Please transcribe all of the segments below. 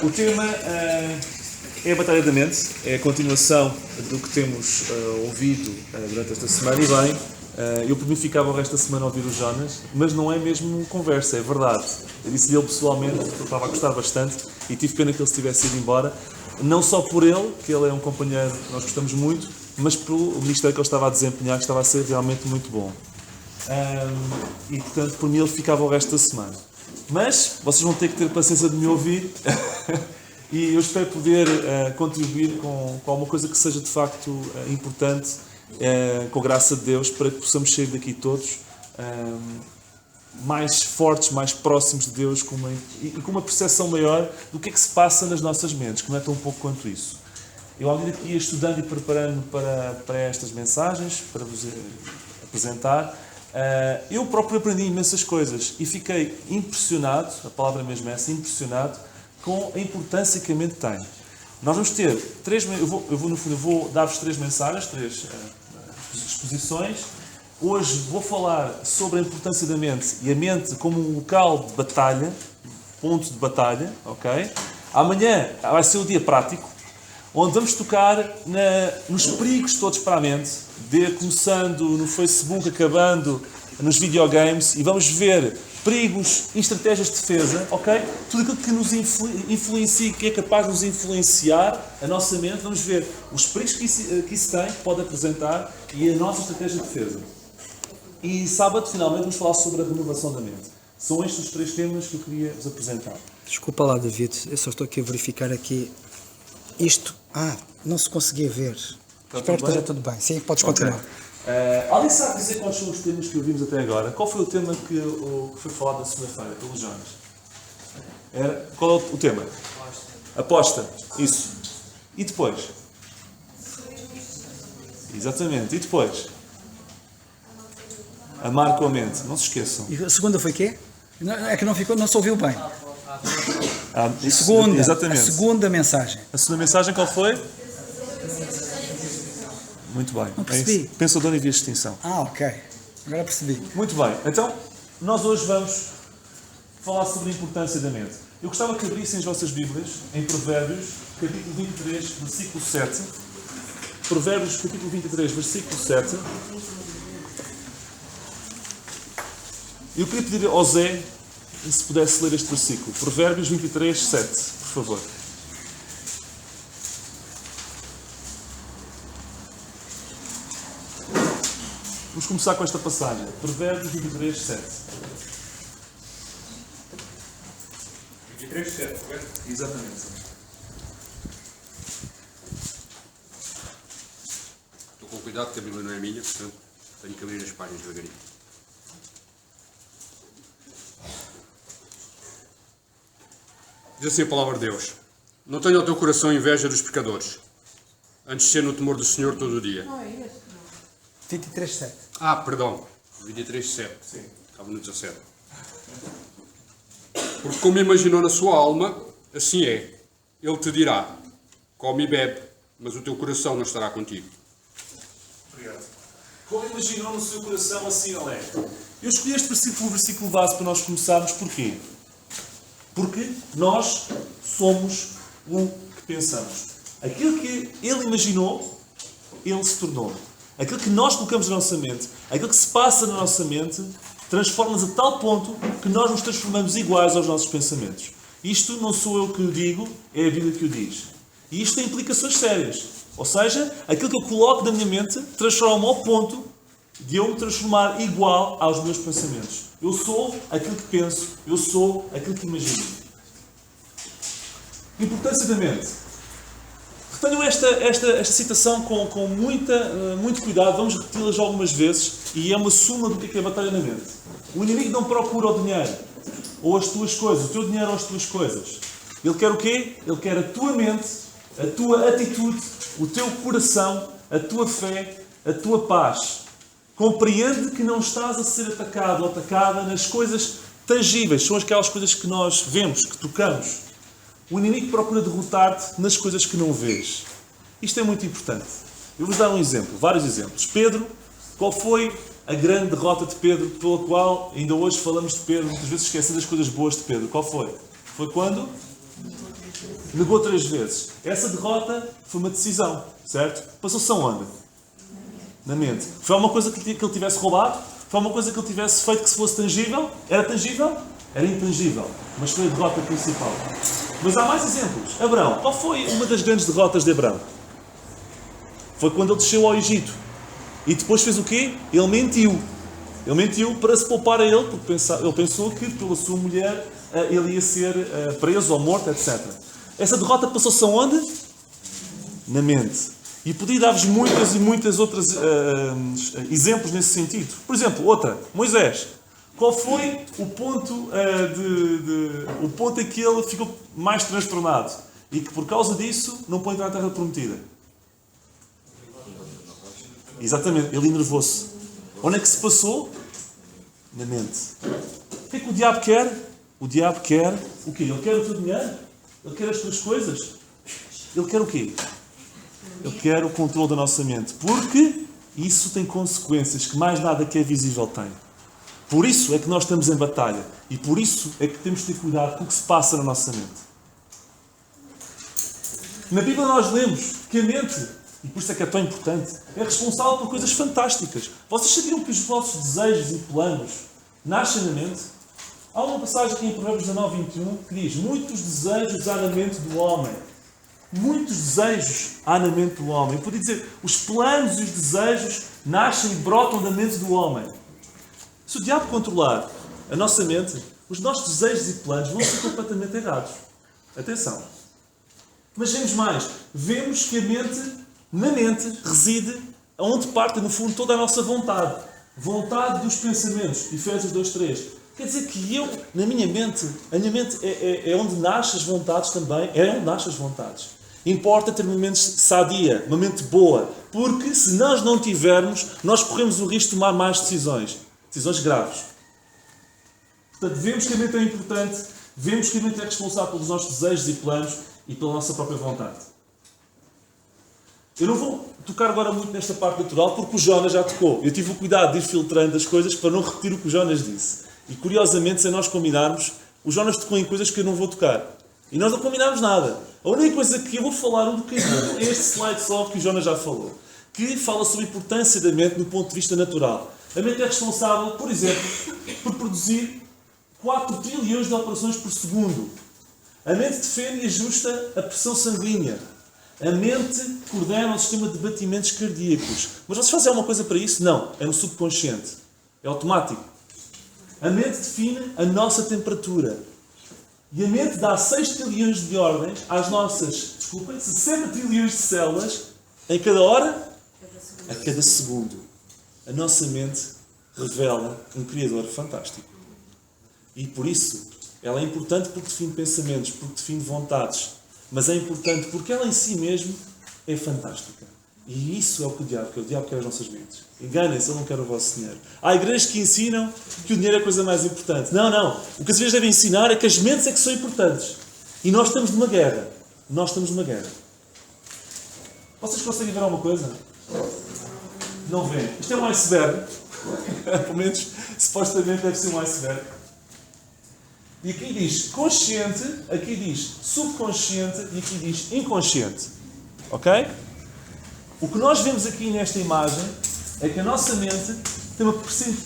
O tema é a Batalha da Mente, é a continuação do que temos ouvido durante esta semana. E bem, eu por mim ficava o resto da semana a ouvir o Jonas, mas não é mesmo conversa, é verdade. Eu disse-lhe ele pessoalmente que eu estava a gostar bastante e tive pena que ele se tivesse ido embora. Não só por ele, que ele é um companheiro que nós gostamos muito, mas pelo ministério que ele estava a desempenhar, que estava a ser realmente muito bom. E portanto, por mim, ele ficava o resto da semana. Mas vocês vão ter que ter paciência de me ouvir e eu espero poder contribuir com alguma coisa que seja de facto importante, com a graça de Deus, para que possamos sair daqui todos mais fortes, mais próximos de Deus com uma percepção maior do que é que se passa nas nossas mentes, que não é tão pouco quanto isso. Eu, à medida que ia estudando e preparando para estas mensagens, para vos apresentar, eu próprio aprendi imensas coisas e fiquei impressionado, a palavra mesmo é essa, impressionado com a importância que a mente tem. Nós vamos ter eu vou dar-vos 3 mensagens, 3 exposições. Hoje vou falar sobre a importância da mente e a mente como um local de batalha, ponto de batalha, ok? Amanhã vai ser o dia prático, onde vamos tocar nos perigos todos para a mente, começando no Facebook, acabando nos videogames, e vamos ver perigos e estratégias de defesa, ok? Tudo aquilo que nos influencia, que é capaz de nos influenciar a nossa mente, vamos ver os perigos que isso tem, que pode apresentar, e a nossa estratégia de defesa. E sábado, finalmente, vamos falar sobre a renovação da mente. São estes os 3 temas que eu queria vos apresentar. Desculpa lá, David, eu só estou aqui a verificar aqui isto. Não se conseguia ver. Espero que esteja tudo bem. Sim, podes continuar. Alguém sabe dizer quais são os temas que ouvimos até agora? Qual foi o tema que foi falado na segunda-feira, pelo Jonas? Qual é o tema? Aposta. Isso. E depois? Exatamente. E depois? Amar com a mente. Não se esqueçam. E a segunda foi quê? É que não se ouviu bem. Exatamente. A segunda mensagem. A segunda mensagem qual foi? Muito bem. Não percebi. Pensador em vias de extinção. Ok. Agora percebi. Muito bem. Então, nós hoje vamos falar sobre a importância da mente. Eu gostava que abrissem as vossas Bíblias em Provérbios, capítulo 23, versículo 7. Provérbios, capítulo 23, versículo 7. Eu queria pedir ao Zé se pudesse ler este versículo. Provérbios 23, 7, por favor. Vamos começar com esta passagem. Provérbios 23, 7. 23, 7, correto? Exatamente. Estou com cuidado que a Bíblia não é minha, portanto tenho que abrir as páginas devagarinho. Diz assim a palavra de Deus: não tenha o teu coração inveja dos pecadores, antes de ser no temor do Senhor todo o dia. 23:7. Perdão, 23:7. Sim. Estava no 17. Porque como imaginou na sua alma, assim é. Ele te dirá: come e bebe, mas o teu coração não estará contigo. Obrigado. Como imaginou no seu coração, assim ele é. Eu escolhi este versículo base para nós começarmos. Porquê? Porque nós somos o que pensamos. Aquilo que ele imaginou, ele se tornou. Aquilo que nós colocamos na nossa mente, aquilo que se passa na nossa mente, transforma-nos a tal ponto que nós nos transformamos iguais aos nossos pensamentos. Isto não sou eu que o digo, é a Bíblia que o diz. E isto tem implicações sérias. Ou seja, aquilo que eu coloco na minha mente transforma-me ao ponto de eu me transformar igual aos meus pensamentos. Eu sou aquilo que penso, eu sou aquilo que imagino. Importância da mente. Retenham esta citação com muito cuidado, vamos repeti-la algumas vezes, e é uma suma do que é a batalha na mente. O inimigo não procura o dinheiro, ou as tuas coisas, o teu dinheiro ou as tuas coisas. Ele quer o quê? Ele quer a tua mente, a tua atitude, o teu coração, a tua fé, a tua paz. Compreende que não estás a ser atacado ou atacada nas coisas tangíveis, são aquelas coisas que nós vemos, que tocamos. O inimigo procura derrotar-te nas coisas que não vês. Isto é muito importante. Eu vou-vos dar um exemplo, vários exemplos. Pedro, qual foi a grande derrota de Pedro, pela qual ainda hoje falamos de Pedro, muitas vezes esquecendo as coisas boas de Pedro? Qual foi? Foi quando? Negou 3 vezes. Essa derrota foi uma decisão, certo? Passou-se aonde? Na mente. Foi uma coisa que ele tivesse roubado? Foi uma coisa que ele tivesse feito que se fosse tangível? Era tangível? Era intangível. Mas foi a derrota principal. Mas há mais exemplos. Abraão. Qual foi uma das grandes derrotas de Abraão? Foi quando ele desceu ao Egito. E depois fez o quê? Ele mentiu. Ele mentiu para se poupar a ele, porque ele pensou que pela sua mulher ele ia ser preso ou morto, etc. Essa derrota passou-se aonde? Na mente. E podia dar-vos muitas e muitas outras exemplos nesse sentido. Por exemplo, outra, Moisés. Qual foi o ponto, o ponto em que ele ficou mais transtornado? E que por causa disso não pôde entrar na Terra Prometida? Exatamente, ele enervou-se. Onde é que se passou? Na mente. O que é que o diabo quer? O diabo quer o quê? Ele quer o teu dinheiro? Ele quer as tuas coisas? Ele quer o quê? Ele quer o controle da nossa mente. Porque isso tem consequências que mais nada que é visível tem. Por isso é que nós estamos em batalha. E por isso é que temos de ter cuidado com o que se passa na nossa mente. Na Bíblia nós lemos que a mente, e por isso é que é tão importante, é responsável por coisas fantásticas. Vocês sabiam que os vossos desejos e planos nascem na mente? Há uma passagem aqui em Provérbios 19, 21 que diz: muitos desejos há na mente do homem. Muitos desejos há na mente do homem. Eu podia dizer, os planos e os desejos nascem e brotam da mente do homem. Se o diabo controlar a nossa mente, os nossos desejos e planos vão ser completamente errados. Atenção. Mas vemos mais. Vemos que na mente, reside onde parte, no fundo, toda a nossa vontade. Vontade dos pensamentos. Efésios 2:3. Quer dizer que na minha mente, a minha mente é onde nascem as vontades também. É onde nascem as vontades. Importa ter uma mente sadia, uma mente boa. Porque se nós não tivermos, nós corremos o risco de tomar más decisões. Decisões graves. Portanto, vemos que a mente é importante, vemos que a mente é responsável pelos nossos desejos e planos e pela nossa própria vontade. Eu não vou tocar agora muito nesta parte natural porque o Jonas já tocou. Eu tive o cuidado de ir filtrando as coisas para não repetir o que o Jonas disse. E curiosamente, sem nós combinarmos, o Jonas tocou em coisas que eu não vou tocar. E nós não combinámos nada. A única coisa que eu vou falar um bocadinho é este slide só que o Jonas já falou. Que fala sobre a importância da mente do ponto de vista natural. A mente é responsável, por exemplo, por produzir 4 trilhões de operações por segundo. A mente defende e ajusta a pressão sanguínea. A mente coordena o sistema de batimentos cardíacos. Mas vocês fazem alguma coisa para isso? Não. É no subconsciente. É automático. A mente define a nossa temperatura. E a mente dá 6 trilhões de ordens às nossas, 60 trilhões de células em cada hora, a cada segundo. A nossa mente revela um Criador fantástico. E por isso, ela é importante porque define pensamentos, porque define vontades. Mas é importante porque ela em si mesmo é fantástica. E isso é o que o diabo quer. O diabo quer as nossas mentes. Enganem-se, ele não quer o vosso dinheiro. Há igrejas que ensinam que o dinheiro é a coisa mais importante. Não, não. O que as igrejas devem ensinar é que as mentes é que são importantes. E nós estamos numa guerra. Nós estamos numa guerra. Vocês conseguem ver alguma coisa? Não veem. Isto é um iceberg. Pelo menos, supostamente deve ser um iceberg. E aqui diz consciente, aqui diz subconsciente e aqui diz inconsciente. Ok? O que nós vemos aqui nesta imagem é que a nossa mente tem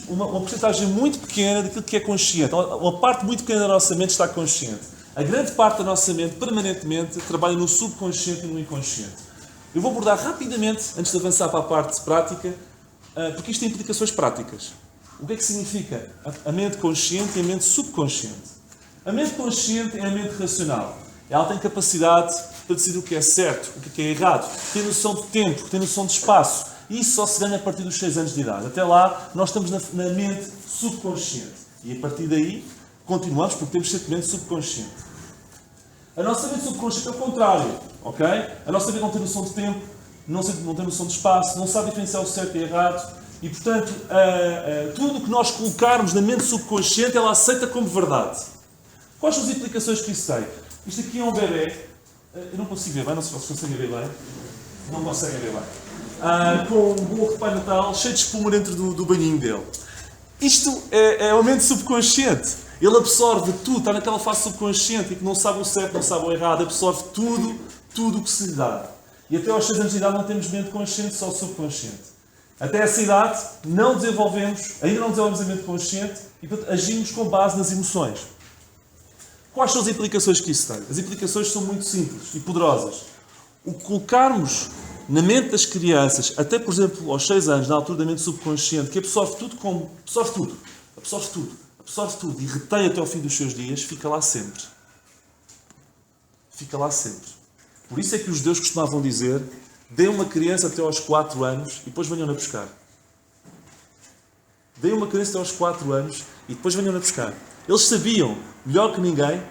uma porcentagem muito pequena daquilo que é consciente. Uma parte muito pequena da nossa mente está consciente. A grande parte da nossa mente, permanentemente, trabalha no subconsciente e no inconsciente. Eu vou abordar rapidamente, antes de avançar para a parte prática, porque isto tem implicações práticas. O que é que significa a mente consciente e a mente subconsciente? A mente consciente é a mente racional. Ela tem capacidade para decidir o que é certo, o que é errado. Tem noção de tempo, tem noção de espaço. E isso só se ganha a partir dos 6 anos de idade. Até lá, nós estamos na mente subconsciente. E a partir daí, continuamos porque temos sempre mente subconsciente. A nossa mente subconsciente é o contrário. Ok? A nossa mente não tem noção de tempo, não tem noção de espaço, não sabe diferenciar o certo e errado. E, portanto, tudo o que nós colocarmos na mente subconsciente, ela aceita como verdade. Quais são as implicações que isso tem? Isto aqui é um bebê. Eu não consigo ver bem, não sei se vocês conseguem ver bem. Não conseguem ver bem. Com um bolo de Pai Natal cheio de espuma dentro do banhinho dele. Isto é uma mente subconsciente. Ele absorve tudo, está naquela fase subconsciente e que não sabe o certo, não sabe o errado, absorve tudo o que se lhe dá. E até aos 6 anos de idade não temos mente consciente, só subconsciente. Até essa idade ainda não desenvolvemos a mente consciente e portanto, agimos com base nas emoções. Quais são as implicações que isso tem? As implicações são muito simples e poderosas. O que colocarmos na mente das crianças, até por exemplo aos 6 anos, na altura da mente subconsciente, que absorve tudo e retém até ao fim dos seus dias, fica lá sempre. Fica lá sempre. Por isso é que os judeus costumavam dizer: deem uma criança até aos 4 anos e depois venham-na buscar. Deem uma criança até aos 4 anos e depois venham-na buscar. Eles sabiam, melhor que ninguém,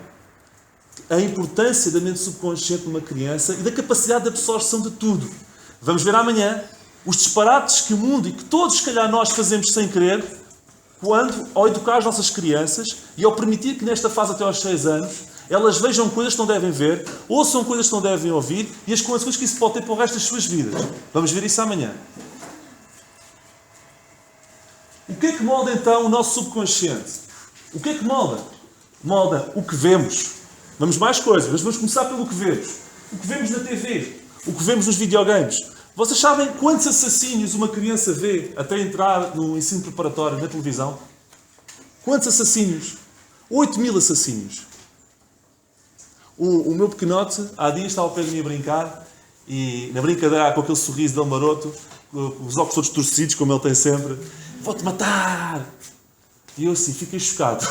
a importância da mente subconsciente de uma criança e da capacidade de absorção de tudo. Vamos ver amanhã os disparates que o mundo e que todos, se calhar, nós fazemos sem querer, quando, ao educar as nossas crianças e ao permitir que nesta fase até aos 6 anos, elas vejam coisas que não devem ver, ouçam coisas que não devem ouvir e as consequências que isso pode ter para o resto das suas vidas. Vamos ver isso amanhã. O que é que molda então o nosso subconsciente? O que é que molda? Molda o que vemos. Vamos mais coisas, mas vamos começar pelo que vemos. O que vemos na TV, o que vemos nos videogames. Vocês sabem quantos assassínios uma criança vê até entrar no ensino preparatório na televisão? Quantos assassínios? 8.000 assassínios. O meu pequenote, há dias, estava ao pé de mim a brincar e, na brincadeira, com aquele sorriso dele maroto, com os óculos todos torcidos, como ele tem sempre: vou-te matar! E eu assim, fiquei chocado.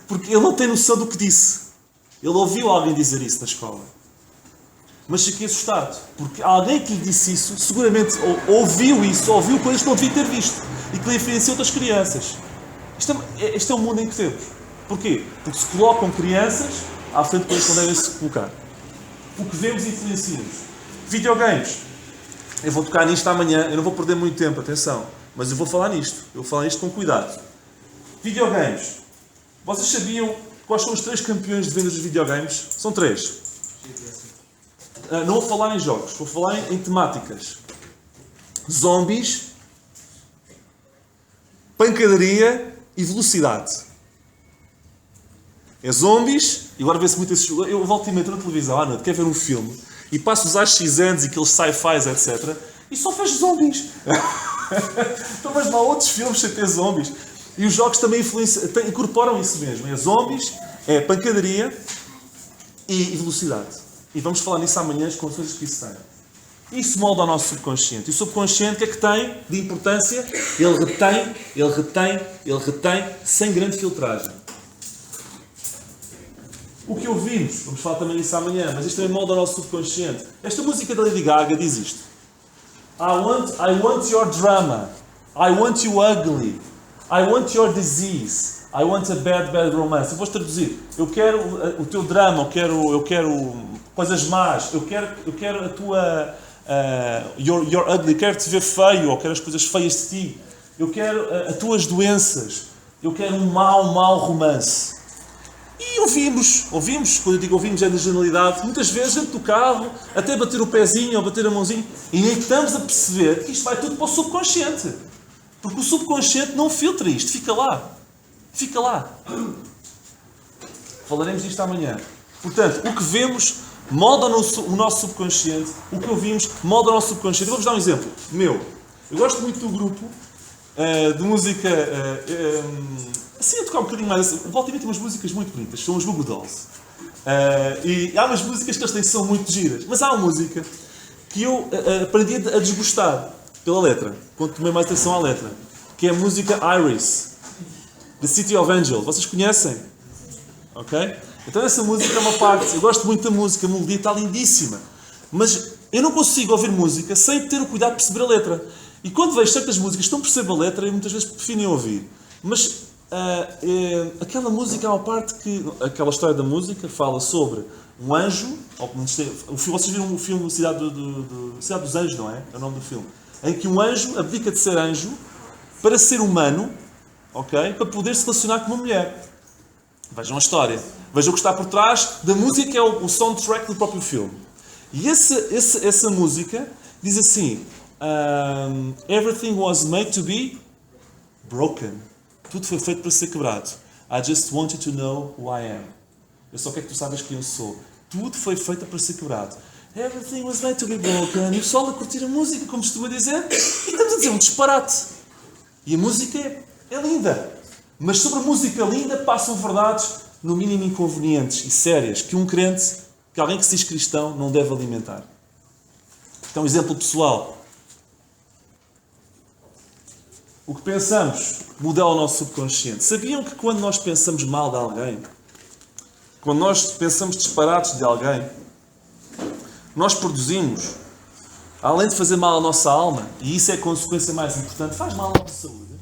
Porque ele não tem noção do que disse. Ele ouviu alguém dizer isso na escola. Mas fiquei assustado. Porque alguém que lhe disse isso, seguramente ouviu isso, ouviu coisas que não devia ter visto. E que lhe influenciou outras crianças. Este é o mundo em que temos. Porquê? Porque se colocam crianças à frente de coisas que não devem se colocar. O que vemos influencia-nos. Videogames. Eu vou tocar nisto amanhã. Eu não vou perder muito tempo, atenção. Mas eu vou falar nisto. Eu vou falar nisto com cuidado. Videogames. Vocês sabiam quais são os 3 campeões de vendas dos videogames? São 3. Não vou falar em jogos, vou falar em temáticas. Zombies, pancadaria e velocidade. É zombies, e agora vê-se muito esses... Eu volto e meio na televisão à noite, quero ver um filme, e passo os AXNs e aqueles sci-fis, etc. E só vejo zombies. Então, mas não há outros filmes sem ter zombies. E os jogos também incorporam isso mesmo. É zombies, é pancadaria e velocidade. E vamos falar nisso amanhã, as consequências que isso tem. Isso molda o nosso subconsciente. E o subconsciente, o que é que tem de importância? Ele retém, sem grande filtragem. O que ouvimos, vamos falar também nisso amanhã, mas isto também molda o nosso subconsciente. Esta música da Lady Gaga diz isto: I want your drama. I want you ugly. I want your disease. I want a bad romance. Eu vou traduzir. Eu quero o teu drama, eu quero coisas más, eu quero a tua... your ugly, quero te ver feio, ou quero as coisas feias de ti. Eu quero as tuas doenças. Eu quero um mau romance. E ouvimos, quando eu digo ouvimos é na generalidade, muitas vezes dentro do carro, até bater o pezinho ou bater a mãozinha, e nem estamos a perceber que isto vai tudo para o subconsciente. Porque o subconsciente não filtra isto, fica lá. Fica lá. Falaremos disto amanhã. Portanto, o que vemos molda o nosso subconsciente, o que ouvimos molda o nosso subconsciente. Eu vou-vos dar um exemplo meu. Eu gosto muito do grupo de música, assim a tocar um bocadinho mais, volta e meia tem umas músicas muito bonitas, são os Goo Goo Dolls. E há umas músicas que eles têm que são muito giras, mas há uma música que eu aprendi a desgostar pela letra, quando tomei mais atenção à letra, que é a música Iris, The City of Angel. Vocês conhecem? Ok? Então essa música é uma parte, eu gosto muito da música, a melodia está lindíssima, mas eu não consigo ouvir música sem ter o cuidado de perceber a letra. E quando vejo certas músicas que não percebo a letra, eu muitas vezes prefiro nem ouvir. Mas aquela música é uma parte que... Aquela história da música fala sobre um anjo... Vocês viram o filme Cidade dos Anjos, não é? É o nome do filme. Em que um anjo abdica de ser anjo para ser humano, ok? Para poder se relacionar com uma mulher. Vejam a história. Vejam o que está por trás da música, que é o soundtrack do próprio filme. E essa música diz assim... everything was made to be broken. Tudo foi feito para ser quebrado. I just want you to know who I am. Eu só quero que tu saibas quem eu sou. Tudo foi feito para ser quebrado. Everything was made to be broken. E o pessoal a curtir a música, como costuma dizer, e estamos a dizer um disparate. E a música é linda. Mas sobre a música linda passam verdades, no mínimo inconvenientes e sérias, que um crente, que alguém que se diz cristão, não deve alimentar. Então, um exemplo pessoal. O que pensamos modela o nosso subconsciente. Sabiam que quando nós pensamos mal de alguém, quando nós pensamos disparates de alguém, nós produzimos, além de fazer mal à nossa alma, e isso é a consequência mais importante, faz mal à nossa saúde,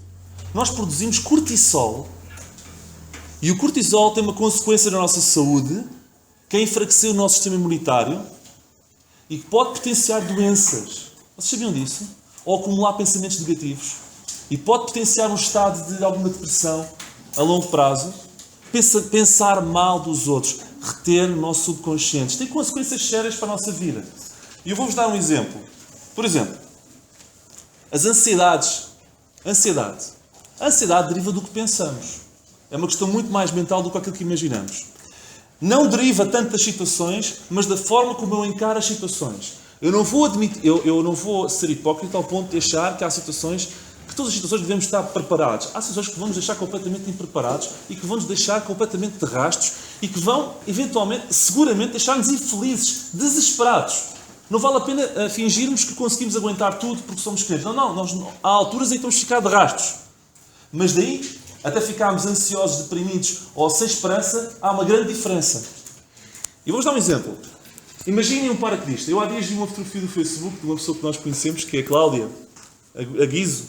nós produzimos cortisol, e o cortisol tem uma consequência na nossa saúde, que é enfraquecer o nosso sistema imunitário e que pode potenciar doenças. Vocês sabiam disso? Ou acumular pensamentos negativos. E pode potenciar um estado de alguma depressão a longo prazo. Pensar mal dos outros, reter o nosso subconsciente. Tem consequências sérias para a nossa vida. E eu vou-vos dar um exemplo. Por exemplo, as ansiedades. A ansiedade deriva do que pensamos. É uma questão muito mais mental do que aquilo que imaginamos. Não deriva tanto das situações, mas da forma como eu encaro as situações. Eu não vou ser hipócrita ao ponto de achar que há situações, que todas as situações devemos estar preparados. Há situações que vão nos deixar completamente impreparados e que vão nos deixar completamente de rastros e que vão, eventualmente, seguramente, deixar-nos infelizes, desesperados. Não vale a pena fingirmos que conseguimos aguentar tudo porque somos crentes. Não. Há alturas em que vamos ficar de rastros. Mas daí, até ficarmos ansiosos, deprimidos ou sem esperança, há uma grande diferença. E vou-vos dar um exemplo. Imaginem um paraquedista. Eu há dias vi uma fotografia do Facebook de uma pessoa que nós conhecemos, que é a Cláudia, a Guizo,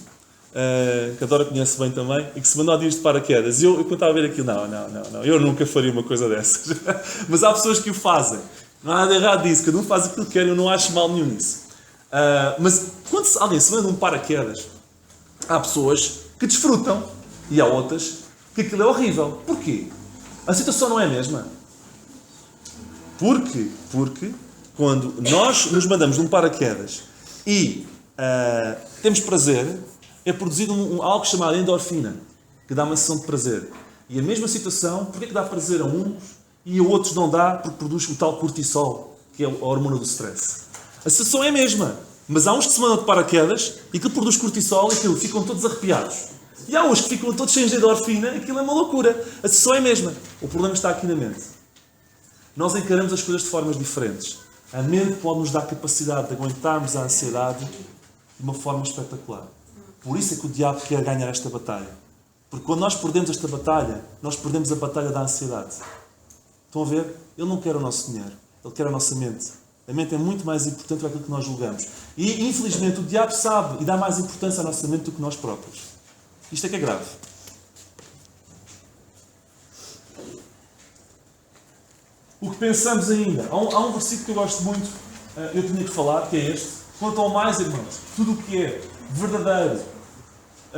que a Dora conhece bem também, e que se mandou há dias de paraquedas. E eu quando estava a ver aquilo, não, eu nunca faria uma coisa dessas. Mas há pessoas que o fazem. Não há nada errado disso, cada um faz aquilo que quer, eu não acho mal nenhum nisso. Mas quando alguém se manda um paraquedas, há pessoas que desfrutam e há outras que aquilo é horrível. Porquê? A situação não é a mesma. Porque quando nós nos mandamos num paraquedas e temos prazer, é produzido algo chamado endorfina, que dá uma sensação de prazer. E a mesma situação, porquê que dá prazer a uns e a outros não dá? Porque produz o tal cortisol, que é a hormona do stress. A situação é a mesma, mas há uns que se mandam de paraquedas e que produz cortisol e aquilo, ficam todos arrepiados. E há uns que ficam todos cheios de endorfina e aquilo é uma loucura. A situação é a mesma. O problema está aqui na mente. Nós encaramos as coisas de formas diferentes. A mente pode nos dar capacidade de aguentarmos a ansiedade de uma forma espetacular. Por isso é que o diabo quer ganhar esta batalha. Porque quando nós perdemos esta batalha, nós perdemos a batalha da ansiedade. Estão a ver? Ele não quer o nosso dinheiro. Ele quer a nossa mente. A mente é muito mais importante do que aquilo que nós julgamos. E, infelizmente, o diabo sabe e dá mais importância à nossa mente do que nós próprios. Isto é que é grave. O que pensamos ainda? Há um versículo que eu gosto muito, eu tinha que falar, que é este. Quanto ao mais, irmãos, tudo o que é verdadeiro,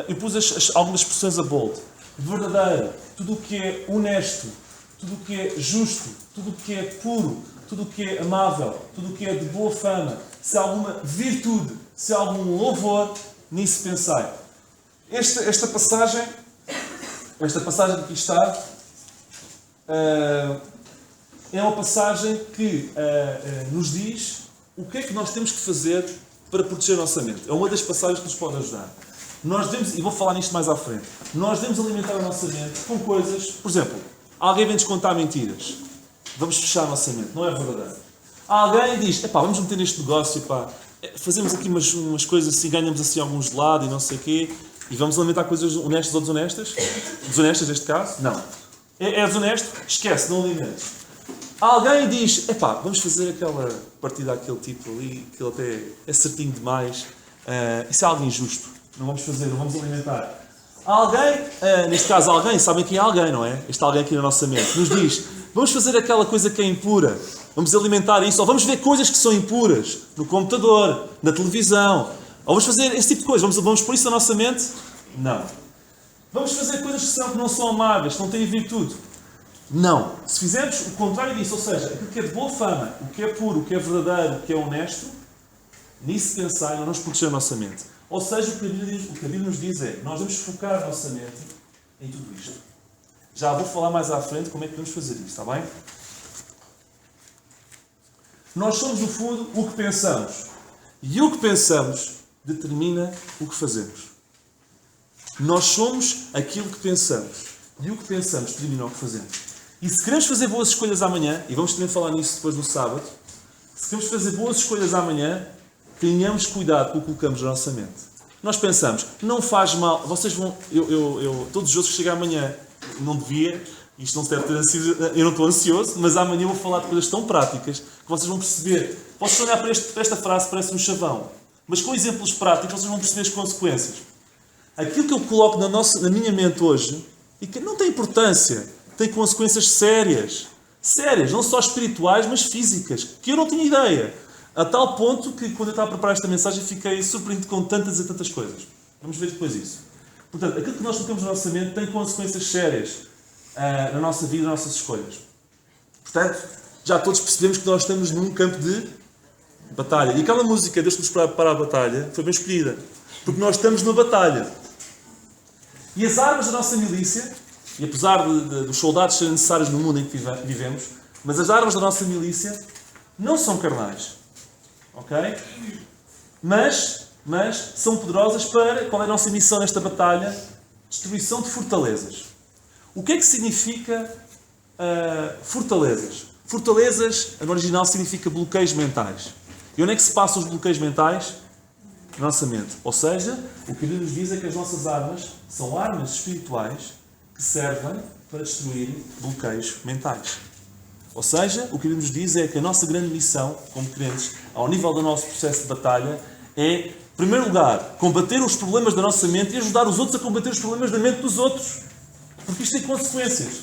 eu pus algumas expressões a bold, verdadeiro, tudo o que é honesto, tudo o que é justo, tudo o que é puro, tudo o que é amável, tudo o que é de boa fama, se há alguma virtude, se há algum louvor, nisso pensai. Esta passagem que aqui está, é uma passagem que nos diz o que é que nós temos que fazer para proteger a nossa mente. É uma das passagens que nos pode ajudar. Nós devemos, e vou falar nisto mais à frente, nós devemos alimentar a nossa mente com coisas, por exemplo, alguém vem-nos contar mentiras. Vamos fechar a nossa mente, não é verdadeiro. Alguém diz, vamos meter neste negócio, fazemos aqui umas coisas assim, ganhamos assim alguns de lado e não sei o quê, e vamos alimentar coisas honestas ou desonestas? Desonestas neste caso? Não. É desonesto? Esquece, não alimentes. Alguém diz, vamos fazer aquela partida àquele tipo ali, que ele até é certinho demais. Isso é algo injusto. Não vamos fazer, não vamos alimentar. Alguém, neste caso alguém, sabem quem é alguém, não é? Este alguém aqui na nossa mente, nos diz, vamos fazer aquela coisa que é impura. Vamos alimentar isso. Ou vamos ver coisas que são impuras. No computador, na televisão. Ou vamos fazer esse tipo de coisas. Vamos pôr isso na nossa mente? Não. Vamos fazer coisas que não são amáveis, que não têm virtude? Não. Se fizermos o contrário disso, ou seja, aquilo que é de boa fama, o que é puro, o que é verdadeiro, o que é honesto, nisso pensar e não nos proteger a nossa mente. Ou seja, o que a Bíblia nos diz é, nós devemos focar a nossa mente em tudo isto. Já vou falar mais à frente como é que podemos fazer isto, está bem? Nós somos, no fundo, o que pensamos. E o que pensamos determina o que fazemos. Nós somos aquilo que pensamos. E o que pensamos determina o que fazemos. E se queremos fazer boas escolhas amanhã, e vamos também falar nisso depois no sábado, se queremos fazer boas escolhas amanhã, tenhamos cuidado com o que colocamos na nossa mente. Nós pensamos, não faz mal, vocês vão, todos os outros que chegam amanhã, não devia, isto não se deve ter ansioso, eu não estou ansioso, mas amanhã eu vou falar de coisas tão práticas que vocês vão perceber. Vocês olhar para esta frase, parece um chavão, mas com exemplos práticos vocês vão perceber as consequências. Aquilo que eu coloco na minha mente hoje, e que não tem importância, tem consequências sérias. Sérias, não só espirituais, mas físicas, que eu não tinha ideia. A tal ponto que, quando eu estava a preparar esta mensagem, fiquei surpreendido com tantas e tantas coisas. Vamos ver depois isso. Portanto, aquilo que nós colocamos na nossa mente tem consequências sérias na nossa vida, nas nossas escolhas. Portanto, já todos percebemos que nós estamos num campo de batalha. E aquela música, Deus nos prepara para a batalha, foi bem escolhida. Porque nós estamos numa batalha. E as armas da nossa milícia, e apesar dos soldados serem necessários no mundo em que vivemos, mas as armas da nossa milícia não são carnais. Ok? Mas são poderosas para... Qual é a nossa missão nesta batalha? Destruição de fortalezas. O que é que significa fortalezas? Fortalezas, no original, significa bloqueios mentais. E onde é que se passam os bloqueios mentais? Na nossa mente. Ou seja, o que a Bíblia nos diz é que as nossas armas são armas espirituais que servem para destruir bloqueios mentais. Ou seja, o que a Bíblia nos diz é que a nossa grande missão, como crentes, ao nível do nosso processo de batalha, é, em primeiro lugar, combater os problemas da nossa mente e ajudar os outros a combater os problemas da mente dos outros. Porque isto tem consequências.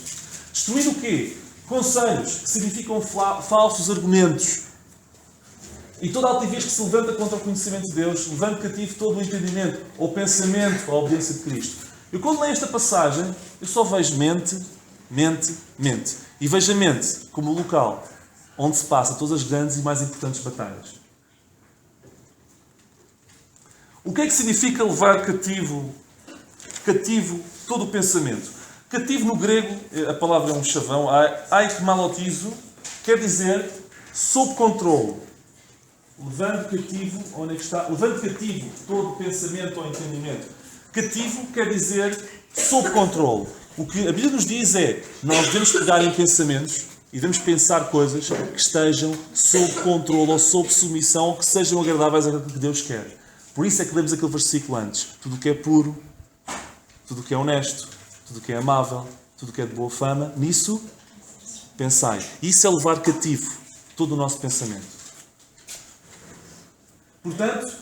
Destruir o quê? Conselhos, que significam falsos argumentos. E toda a altivez que se levanta contra o conhecimento de Deus, levando cativo todo o entendimento, ou pensamento, ou a obediência de Cristo. Eu, quando leio esta passagem, eu só vejo mente. E vejo a mente como o local onde se passam todas as grandes e mais importantes batalhas. O que é que significa levar cativo todo o pensamento? Cativo no grego, a palavra é um chavão, aikmalotizo, quer dizer sob controle. Levando cativo, onde é que está? Levando cativo todo o pensamento ou entendimento. Cativo quer dizer sob controle. O que a Bíblia nos diz é, nós devemos pegar em pensamentos e devemos pensar coisas que estejam sob controle ou sob submissão ou que sejam agradáveis àquilo que Deus quer. Por isso é que lemos aquele versículo antes. Tudo o que é puro, tudo o que é honesto, tudo o que é amável, tudo o que é de boa fama, nisso pensai. Isso é levar cativo todo o nosso pensamento. Portanto,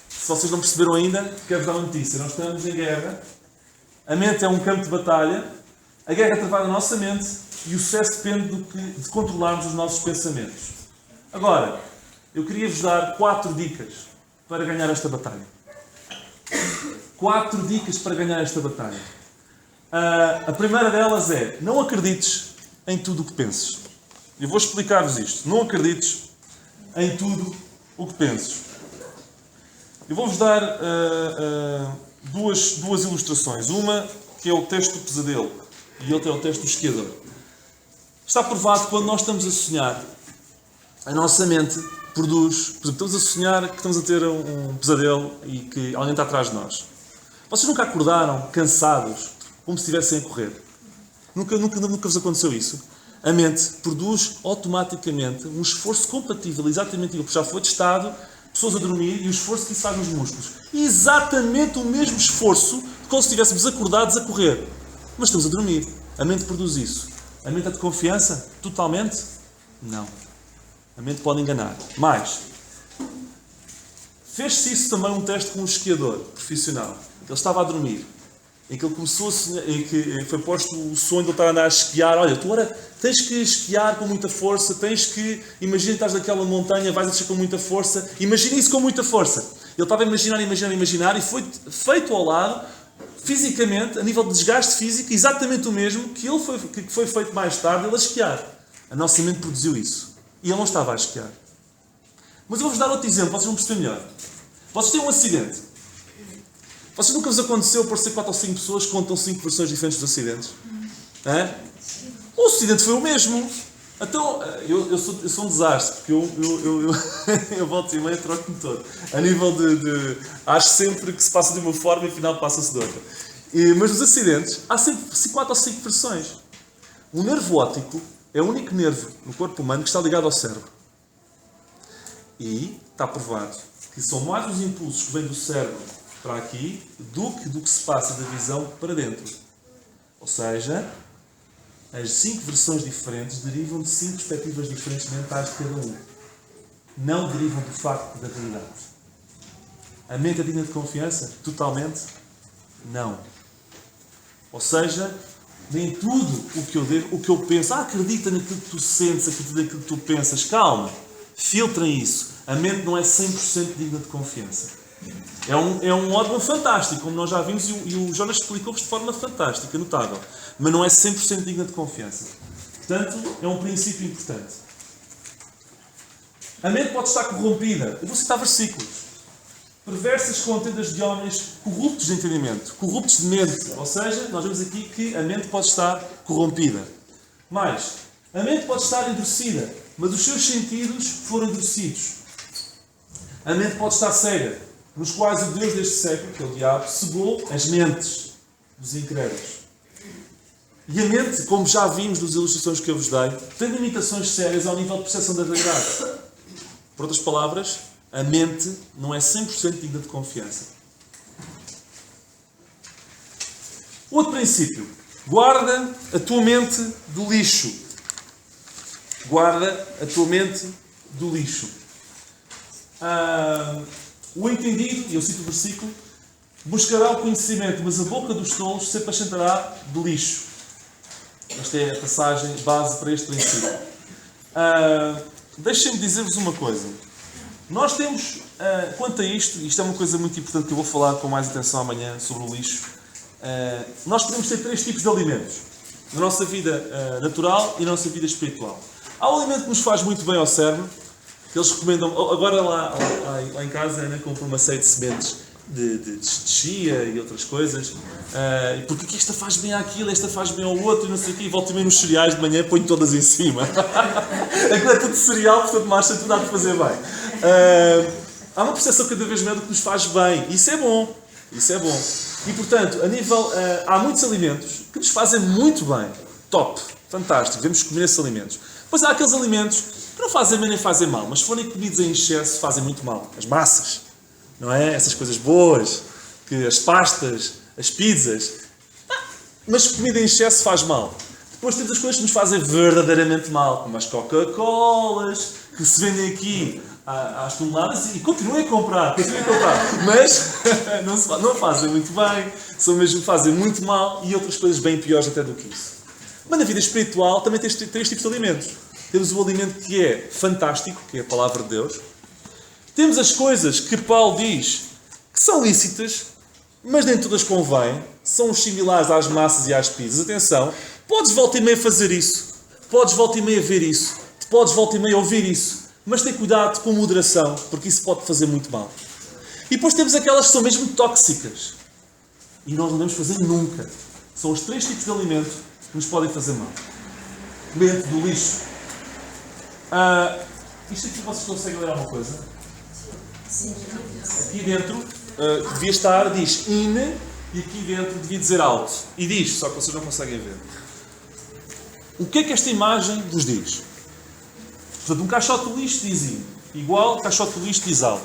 se vocês não perceberam ainda, quero dar uma notícia. Nós estamos em guerra. A mente é um campo de batalha. A guerra é travada na nossa mente e o sucesso depende de controlarmos os nossos pensamentos. Agora, eu queria vos dar 4 dicas para ganhar esta batalha. 4 dicas para ganhar esta batalha. A primeira delas é, não acredites em tudo o que penses. Eu vou explicar-vos isto. Não acredites em tudo o que penses. Eu vou-vos dar duas ilustrações. Uma que é o texto do pesadelo e outra é o texto do esquiador. Está provado que quando nós estamos a sonhar, a nossa mente produz... Por exemplo, estamos a sonhar que estamos a ter um pesadelo e que alguém está atrás de nós. Vocês nunca acordaram cansados, como se estivessem a correr? Nunca vos aconteceu isso? A mente produz automaticamente um esforço compatível, exatamente igual, porque já foi testado, pessoas a dormir e o esforço que isso faz nos músculos. Exatamente o mesmo esforço de como se estivéssemos acordados a correr. Mas estamos a dormir. A mente produz isso. A mente é de confiança? Totalmente? Não. A mente pode enganar. Mas, fez-se isso também um teste com um esquiador profissional. Ele estava a dormir. Em que ele começou a sonhar, em que foi posto o sonho de ele estar a andar a esquiar. Olha, tu agora tens que esquiar com muita força, tens que... Imagina que estás naquela montanha, vais a descer com muita força. Imagina isso com muita força. Ele estava a imaginar e foi feito ao lado, fisicamente, a nível de desgaste físico, exatamente o mesmo que foi feito mais tarde, ele a esquiar. A nossa mente produziu isso. E ele não estava a esquiar. Mas eu vou-vos dar outro exemplo, vocês vão perceber melhor. Vocês têm um acidente. Vocês nunca vos aconteceu por ser 4 ou 5 pessoas que contam 5 versões diferentes dos acidentes? Hã? O Ocidente foi o mesmo. Então, eu sou um desastre, porque eu volto e meia troco-me todo. A nível de acho sempre que se passa de uma forma e afinal passa-se de outra. Mas nos acidentes, há sempre 4 ou 5 versões. O nervo óptico é o único nervo no corpo humano que está ligado ao cérebro. E está provado que são mais os impulsos que vêm do cérebro para aqui do que se passa da visão para dentro. Ou seja, as 5 versões diferentes derivam de 5 perspectivas diferentes mentais de cada um. Não derivam do facto da realidade. A mente é digna de confiança? Totalmente? Não. Ou seja, nem tudo o que eu penso, acredita naquilo que tu sentes, acredita naquilo que tu pensas. Calma, filtrem isso. A mente não é 100% digna de confiança. É um órgão fantástico, como nós já vimos, e o Jonas explicou-vos de forma fantástica, notável. Mas não é 100% digna de confiança. Portanto, é um princípio importante. A mente pode estar corrompida. Eu vou citar versículos. Perversas contendas de homens corruptos de entendimento, corruptos de mente. Ou seja, nós vemos aqui que a mente pode estar corrompida. Mas, a mente pode estar endurecida, mas os seus sentidos foram endurecidos. A mente pode estar cega, nos quais o Deus deste século, que é o diabo, cegou as mentes dos incrédulos. E a mente, como já vimos nas ilustrações que eu vos dei, tem limitações sérias ao nível de percepção da realidade. Por outras palavras, a mente não é 100% digna de confiança. Outro princípio. Guarda a tua mente do lixo. Guarda a tua mente do lixo. O entendido, e eu cito o versículo, buscará o conhecimento, mas a boca dos tolos se apacentará de lixo. Esta é a passagem base para este princípio. Deixem-me dizer-vos uma coisa. Nós temos, quanto a isto é uma coisa muito importante que eu vou falar com mais atenção amanhã sobre o lixo. Nós podemos ter 3 tipos de alimentos na nossa vida natural e na nossa vida espiritual. Há um alimento que nos faz muito bem ao cérebro, que eles recomendam. Agora lá em casa a Ana compra uma série de sementes de chia e outras coisas, porque aqui esta faz bem àquilo, esta faz bem ao outro, e não sei o quê, e volta meio nos cereais de manhã, ponho todas em cima. Aquilo é tudo cereal, portanto marcha tudo a fazer bem. Há uma percepção cada vez maior do que nos faz bem. Isso é bom. Isso é bom. E, portanto, há muitos alimentos que nos fazem muito bem. Top. Fantástico. Devemos comer esses alimentos. Pois há aqueles alimentos que não fazem bem nem fazem mal, mas se forem comidos em excesso, fazem muito mal. As massas. Não é? Essas coisas boas. As pastas. As pizzas. Mas comida em excesso faz mal. Depois temos as coisas que nos fazem verdadeiramente mal, como as Coca-Colas, que se vendem aqui às toneladas, e continuem a comprar, mas não fazem muito bem, só mesmo fazem muito mal, e outras coisas bem piores até do que isso. Mas na vida espiritual também temos 3 tipos de alimentos. Temos o alimento que é fantástico, que é a palavra de Deus. Temos as coisas que Paulo diz que são lícitas, mas nem todas convêm, são os similares às massas e às pizzas. Atenção, podes volta e meia fazer isso, podes volta e meia ver isso, podes volta e meia ouvir isso, mas tem cuidado com moderação, porque isso pode fazer muito mal. E depois temos aquelas que são mesmo tóxicas, e nós não devemos fazer nunca. São os 3 tipos de alimento que nos podem fazer mal. Mente do lixo. Isto aqui vocês conseguem ler alguma coisa? Sim. Aqui dentro, que devia estar, diz in, e aqui dentro devia dizer out. E diz, só que vocês não conseguem ver. O que é que esta imagem vos diz? Portanto, um caixote de lixo diz in, igual caixote de lixo diz out.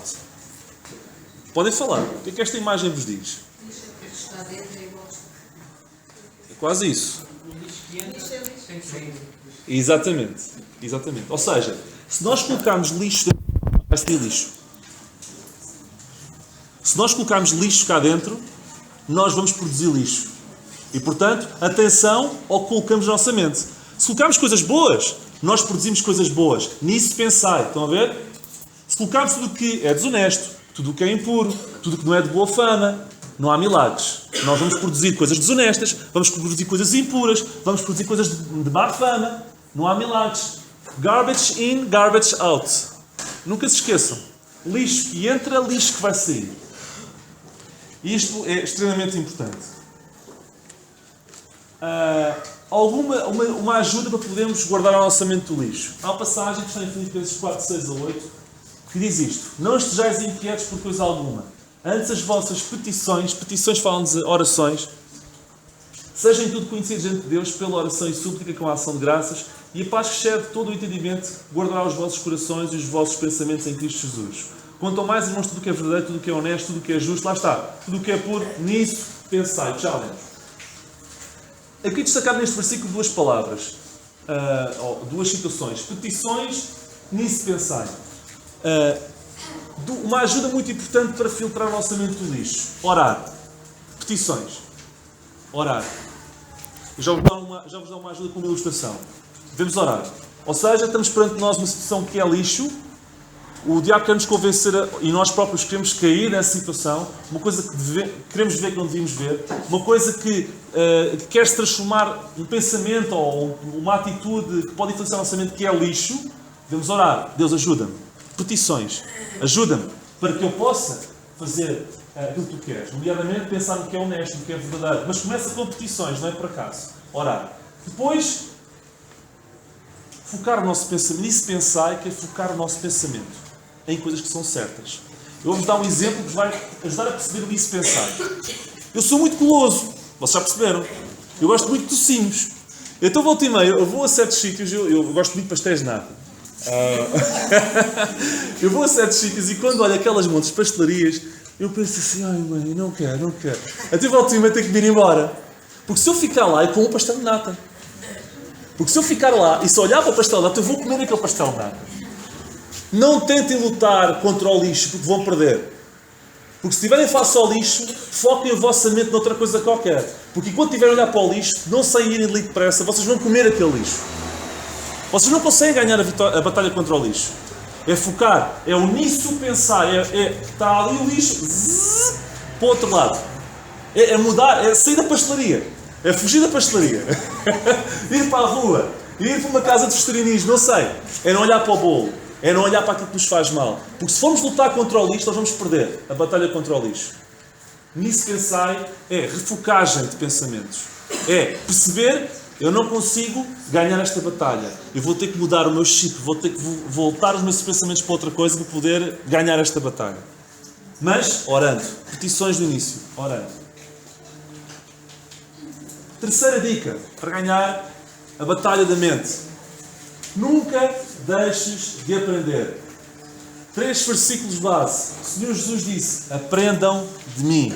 Podem falar. O que é que esta imagem vos diz? Está dentro e gosta. É quase isso. Exatamente. Exatamente. Ou seja, se nós colocarmos lixo dentro, vai ser lixo. Se nós colocarmos lixo cá dentro, nós vamos produzir lixo. E, portanto, atenção ao que colocamos na nossa mente. Se colocarmos coisas boas, nós produzimos coisas boas. Nisso pensai. Estão a ver? Se colocarmos tudo o que é desonesto, tudo o que é impuro, tudo o que não é de boa fama, não há milagres. Nós vamos produzir coisas desonestas, vamos produzir coisas impuras, vamos produzir coisas de má fama. Não há milagres. Garbage in, garbage out. Nunca se esqueçam. Lixo que entra, lixo que vai sair. Isto é extremamente importante. uma ajuda para podermos guardar a nossa mente do lixo. Há uma passagem que está em Filipenses 4, 6 a 8, que diz isto: não estejais inquietos por coisa alguma, antes as vossas petições falam de orações, sejam em tudo conhecidos diante de Deus pela oração e súplica com a ação de graças, e a paz que excede todo o entendimento guardará os vossos corações e os vossos pensamentos em Cristo Jesus. Quanto ao mais, irmãos, tudo o que é verdadeiro, tudo o que é honesto, tudo o que é justo, lá está, tudo o que é puro, nisso pensai. Já lemos. Aqui destacado neste versículo duas palavras, duas situações. Petições, nisso pensai. Uma ajuda muito importante para filtrar a nossa mente do lixo. Orar. Petições. Orar. Eu já vos dou uma ajuda com uma ilustração. Devemos orar. Ou seja, estamos perante nós uma situação que é lixo. O diabo quer nos convencer, e nós próprios queremos cair nessa situação, uma coisa que queremos ver que não devíamos ver, uma coisa que quer se transformar num pensamento ou uma atitude que pode influenciar a nossa mente, que é lixo. Devemos orar. Deus, ajuda-me. Petições. Ajuda-me para que eu possa fazer aquilo que tu queres. Nomeadamente, pensar no que é honesto, no que é verdadeiro. Mas começa com petições, não é por acaso. Orar. Depois, focar o nosso pensamento. Nisso pensai que é focar o nosso pensamento em coisas que são certas. Eu vou-vos dar um exemplo que vos vai ajudar a perceber o isso pensar. Eu sou muito goloso. Vocês já perceberam? Eu gosto muito de docinhos. Então, volta e meia, eu vou a certos sítios, eu gosto muito de pastéis de nata. Eu vou a certos sítios e quando olho aquelas montes de pastelarias, eu penso assim, ai mãe, não quero. Até volta e meia tenho que vir embora. Porque se eu ficar lá, eu como um pastel de nata. Porque se eu ficar lá e só olhar para o pastel de nata, eu vou comer aquele pastel de nata. Não tentem lutar contra o lixo, porque vão perder. Porque se estiverem face ao lixo, foquem a vossa mente noutra coisa qualquer. Porque enquanto estiverem a olhar para o lixo, não saírem ali depressa, vocês vão comer aquele lixo. Vocês não conseguem ganhar a batalha contra o lixo. É focar, é o nisso pensar, está ali o lixo, para o outro lado. É mudar, é sair da pastelaria. É fugir da pastelaria. Ir para a rua. Ir para uma casa de vegetarianismo, não sei. É não olhar para o bolo. É não olhar para aquilo que nos faz mal. Porque se formos lutar contra o lixo, nós vamos perder a batalha contra o lixo. Nisso pensai é refocagem de pensamentos. É perceber, eu não consigo ganhar esta batalha. Eu vou ter que mudar o meu chip, vou ter que voltar os meus pensamentos para outra coisa para poder ganhar esta batalha. Mas, orando. Petições do início. Orando. Terceira dica para ganhar a batalha da mente. Nunca deixes de aprender. 3 versículos base. O Senhor Jesus disse: aprendam de mim.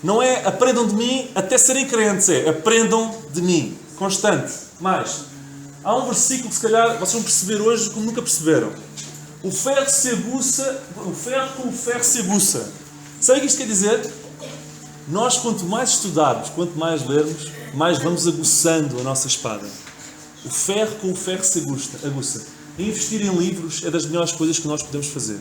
Não é aprendam de mim até serem crentes, é aprendam de mim. Constante. Mais. Há um versículo que se calhar vocês vão perceber hoje como nunca perceberam. O ferro se aguça, o ferro com o ferro se aguça. Sabe o que isto quer dizer? Nós, quanto mais estudarmos, quanto mais lermos, mais vamos aguçando a nossa espada. O ferro com o ferro se aguça. E investir em livros é das melhores coisas que nós podemos fazer.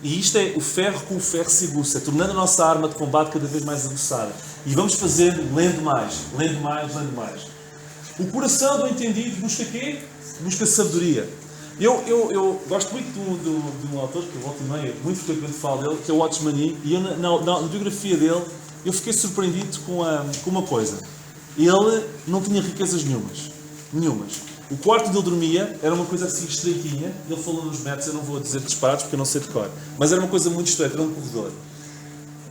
E isto é o ferro com o ferro se aguça, tornando a nossa arma de combate cada vez mais aguçada. E vamos fazendo, lendo mais. O coração do entendido busca quê? Busca sabedoria. Eu gosto muito de um autor, que eu volto e meia, muito frequentemente falo dele, que é o Watchman Nee, e eu, na biografia dele, eu fiquei surpreendido com uma coisa. Ele não tinha riquezas nenhumas. O quarto onde ele dormia era uma coisa assim estreitinha. Ele falou nos metros, eu não vou dizer disparados porque eu não sei de cor. Mas era uma coisa muito estreita, era um corredor.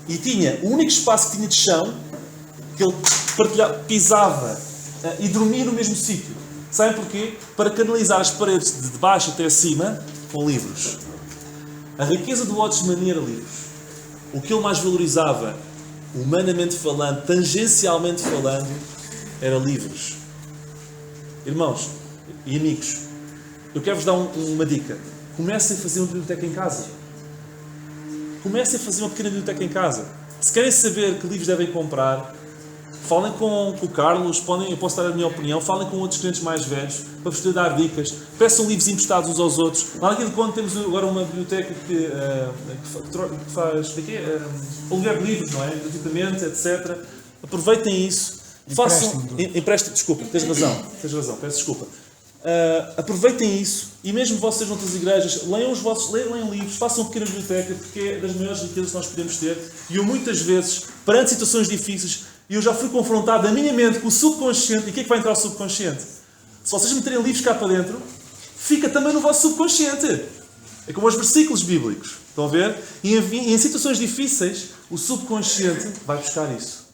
E tinha o único espaço que tinha de chão, que ele pisava e dormia no mesmo sítio. Sabem porquê? Para canalizar as paredes de baixo até acima com livros. A riqueza do Watchman Nee era livros. O que ele mais valorizava, humanamente falando, tangencialmente falando, era livros. Irmãos e amigos, eu quero-vos dar uma dica. Comecem a fazer uma biblioteca em casa. Comecem a fazer uma pequena biblioteca em casa. Se querem saber que livros devem comprar, falem com o Carlos, eu posso dar a minha opinião, falem com outros clientes mais velhos, para vos dar dicas, peçam livros emprestados uns aos outros. Lá naquele ponto temos agora uma biblioteca que faz aluguer de livros, não é? Gratuitamente, etc. Aproveitem isso. Emprestem, desculpa, tens razão, peço desculpa. Aproveitem isso e mesmo vocês noutras igrejas, leiam livros, façam uma pequena biblioteca, porque é das maiores riquezas que nós podemos ter. E eu muitas vezes, perante situações difíceis, E eu já fui confrontado na minha mente com o subconsciente. E o que é que vai entrar o subconsciente? Se vocês meterem livros cá para dentro, fica também no vosso subconsciente. É como os versículos bíblicos. Estão a ver? E em situações difíceis, o subconsciente vai buscar isso.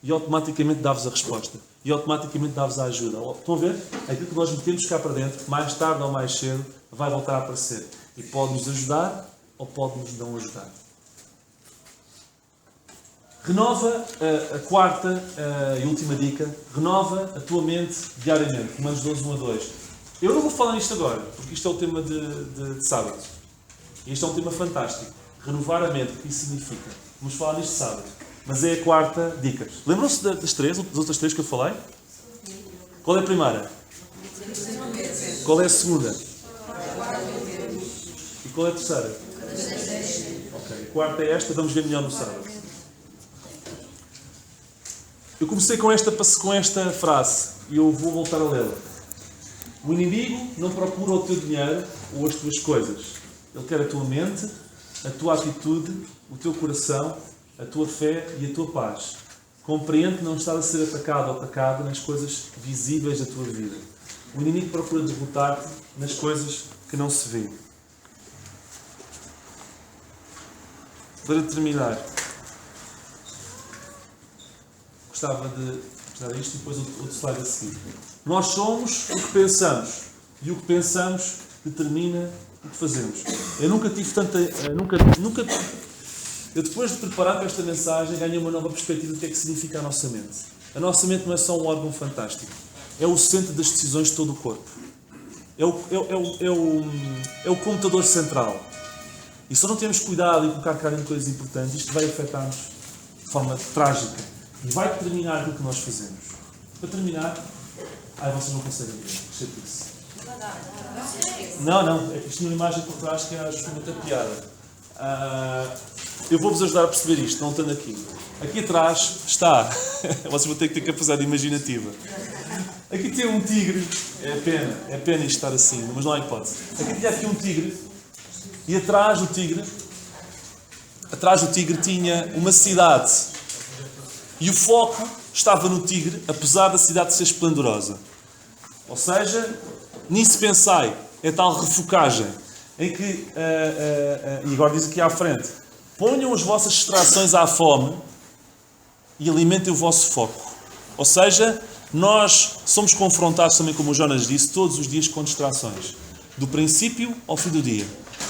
E automaticamente dá-vos a resposta. E automaticamente dá-vos a ajuda. Estão a ver? Aquilo que nós metemos cá para dentro, mais tarde ou mais cedo, vai voltar a aparecer. E pode nos ajudar ou pode nos não ajudar. Renova a quarta e última dica. Renova a tua mente diariamente. Romanos 12, 1 a 2. Eu não vou falar nisto agora, porque isto é o tema de sábado. E este é um tema fantástico. Renovar a mente, o que isso significa? Vamos falar nisto sábado. Mas é a quarta dica. Lembram-se das outras três que eu falei? Qual é a primeira? Qual é a segunda? E qual é a terceira? Ok. A quarta é esta, vamos ver melhor no sábado. Eu comecei com esta frase e eu vou voltar a lê-la. O inimigo não procura o teu dinheiro ou as tuas coisas. Ele quer a tua mente, a tua atitude, o teu coração, a tua fé e a tua paz. Compreende que não estás a ser atacado ou atacada nas coisas visíveis da tua vida. O inimigo procura derrotar-te nas coisas que não se vê. Para terminar, gostava de mostrar isto e depois outro slide a seguir. Nós somos o que pensamos e o que pensamos determina o que fazemos. Eu nunca tive tanta... Eu depois de preparar para esta mensagem ganhei uma nova perspectiva do que é que significa a nossa mente. A nossa mente não é só um órgão fantástico. É o centro das decisões de todo o corpo. É o computador central. E se não temos cuidado em colocar cara em coisas importantes, isto vai afetar-nos de forma trágica. E vai determinar aquilo que nós fazemos. Para terminar... vocês não conseguem ver. Chatice. Não. É que isto numa imagem por trás que é justamente a piada. Eu vou-vos ajudar a perceber isto, não estando aqui. Aqui atrás está... Vocês vão ter que ter capacidade imaginativa. Aqui tem um tigre. É pena isto estar assim, mas não há hipótese. Aqui tinha aqui um tigre. E atrás do tigre tinha uma cidade. E o foco estava no tigre, apesar da cidade ser esplendorosa. Ou seja, nisso pensai, é tal refocagem, em que, e agora diz aqui à frente, ponham as vossas distrações à fome e alimentem o vosso foco. Ou seja, nós somos confrontados também, como o Jonas disse, todos os dias com distrações. Do princípio ao fim do dia.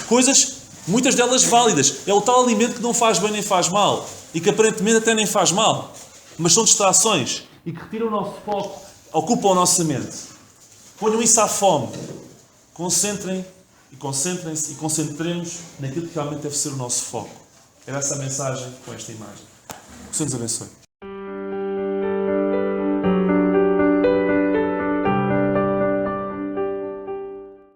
Coisas, muitas delas válidas. É o tal alimento que não faz bem nem faz mal. E que aparentemente até nem faz mal. Mas são distrações. E que retiram o nosso foco, ocupam a nossa mente. Ponham isso à fome. Concentrem-se e concentremos naquilo que realmente deve ser o nosso foco. Era essa a mensagem com esta imagem. Que o Senhor nos abençoe.